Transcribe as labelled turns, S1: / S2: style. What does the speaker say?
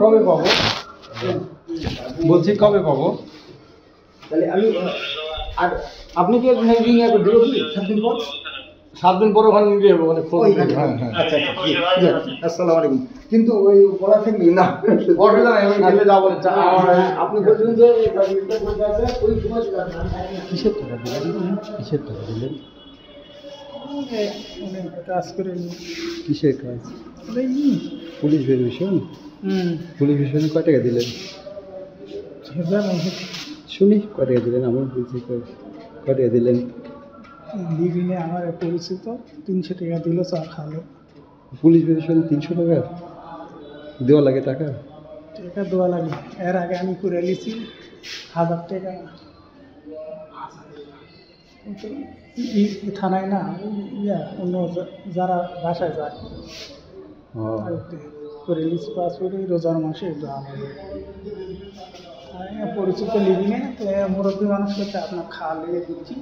S1: কবে পাবো বলছি, কবে পাবো?
S2: তাহলে আমি আর আপনি কি নিয়ে দেবো কি 7 দিন পর?
S1: 7 দিন পরে ওখানে নিয়ে যাবো, মানে
S2: হ্যাঁ হ্যাঁ, আচ্ছা আচ্ছা, আসসালামু আলাইকুম। কিন্তু ওই পড়া থেকে না
S1: গেলে যাবো।
S2: আপনি বলছেন যে ওই সময়
S1: কিসের টাকা দিলেন? কিসের টাকা দিলেন?
S2: কাজ করে
S1: কিসের কাজ? Police verification. পুলিশ ভেরিফিকেশনে কয় টাকা দিলেন শুনি? কয় টাকা দিলেন? আমার বলছি কয় টাকা দিলেন?
S2: লিভিনে আমার পরিচিত 300 টাকা দিল, চা খালো।
S1: পুলিশ ভেরিফিকেশন 300 টাকা দেওয়া লাগে? টাকা
S2: দেওয়া লাগে। এর আগে আমি করে নিয়েছি 1000 টাকা থানায় না, অন্য যারা বাসায় যায় করে নিয়েছি পাসপোর্ট রোজার মাসে। পরিচিত লিভিনে মুরব্বী মানুষ করতে আপনার খাওয়া লেগে দিচ্ছি।